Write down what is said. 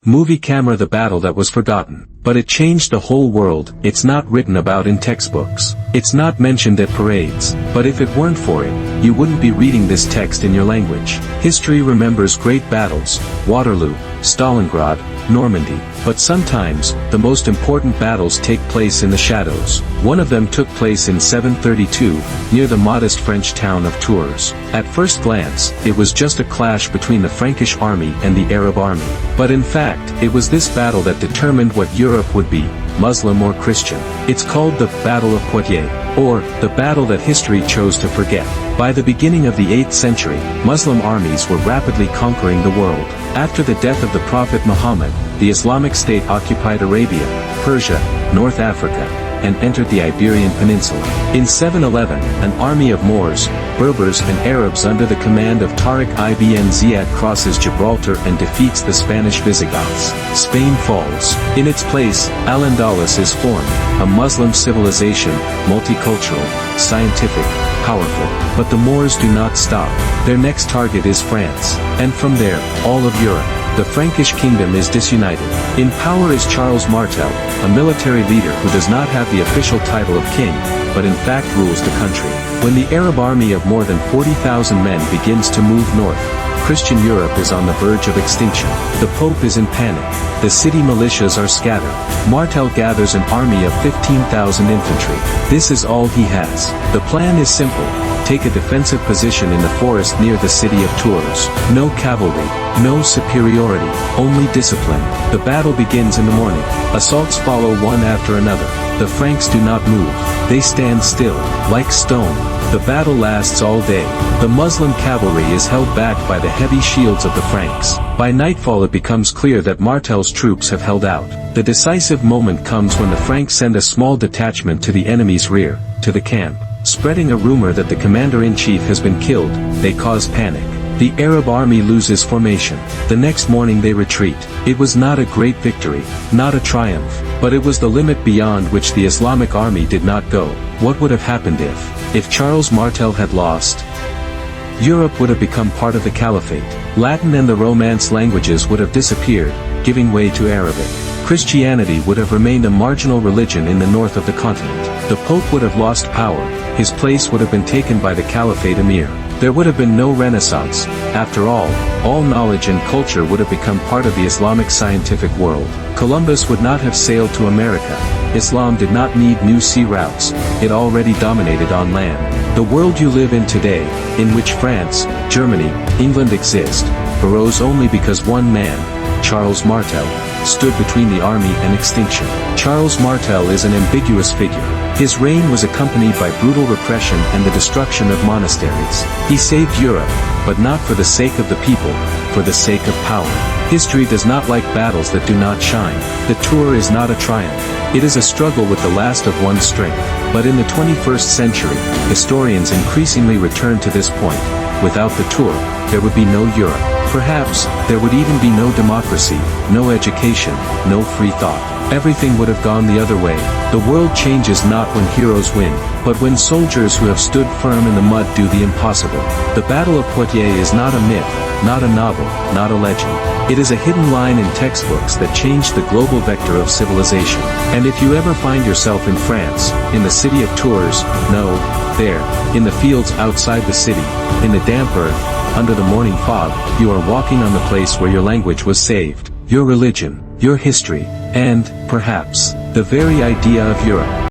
movie camera the battle that was forgotten. But it changed the whole world. It's not written about in textbooks. It's not mentioned at parades. But if it weren't for it, you wouldn't be reading this text in your language. History remembers great battles, Waterloo, Stalingrad, Normandy. But sometimes, the most important battles take place in the shadows. One of them took place in 732, near the modest French town of Tours. At first glance, it was just a clash between the Frankish army and the Arab army. But in fact, it was this battle that determined what Europe would be, Muslim or Christian. It's called the Battle of Poitiers, or the battle that history chose to forget. By the beginning of the 8th century, Muslim armies were rapidly conquering the world. After the death of the Prophet Muhammad, the Islamic State occupied Arabia, Persia, North Africa, and entered the Iberian Peninsula. In 711, an army of Moors, Berbers and Arabs under the command of Tariq ibn Ziyad crosses Gibraltar and defeats the Spanish Visigoths. Spain falls. In its place, Al-Andalus is formed, a Muslim civilization, multicultural, scientific, powerful. But the Moors do not stop. Their next target is France, and from there, all of Europe. The Frankish kingdom is disunited. In power is Charles Martel, a military leader who does not have the official title of king, but in fact rules the country. When the Arab army of more than 40,000 men begins to move north, Christian Europe is on the verge of extinction. The Pope is in panic. The city militias are scattered. Martel gathers an army of 15,000 infantry. This is all he has. The plan is simple. Take a defensive position in the forest near the city of Tours. No cavalry, no superiority, only discipline. The battle begins in the morning. Assaults follow one after another. The Franks do not move. They stand still, like stone. The battle lasts all day. The Muslim cavalry is held back by the heavy shields of the Franks. By nightfall it becomes clear that Martel's troops have held out. The decisive moment comes when the Franks send a small detachment to the enemy's rear, to the camp. Spreading a rumor that the commander-in-chief has been killed, they cause panic. The Arab army loses formation. The next morning they retreat. It was not a great victory, not a triumph, but it was the limit beyond which the Islamic army did not go. What would have happened if Charles Martel had lost? Europe would have become part of the Caliphate. Latin and the Romance languages would have disappeared, giving way to Arabic. Christianity would have remained a marginal religion in the north of the continent. The Pope would have lost power. His place would have been taken by the Caliphate emir. There would have been no Renaissance. After all knowledge and culture would have become part of the Islamic scientific world. Columbus would not have sailed to America. Islam did not need new sea routes. It already dominated on land. The world you live in today, in which France, Germany, England exist, arose only because one man, Charles Martel, stood between the army and extinction. Charles Martel is an ambiguous figure. His reign was accompanied by brutal repression and the destruction of monasteries. He saved Europe, but not for the sake of the people, for the sake of power. History does not like battles that do not shine. The Tour is not a triumph. It is a struggle with the last of one's strength. But in the 21st century, historians increasingly return to this point. Without the Tour, there would be no Europe. Perhaps, there would even be no democracy, no education, no free thought. Everything would have gone the other way. The world changes not when heroes win, but when soldiers who have stood firm in the mud do the impossible. The Battle of Poitiers is not a myth, not a novel, not a legend. It is a hidden line in textbooks that changed the global vector of civilization. And if you ever find yourself in France, in the city of Tours, no, there, in the fields outside the city, in the damp earth, under the morning fog, you are walking on the place where your language was saved, your religion, your history, and, perhaps, the very idea of Europe.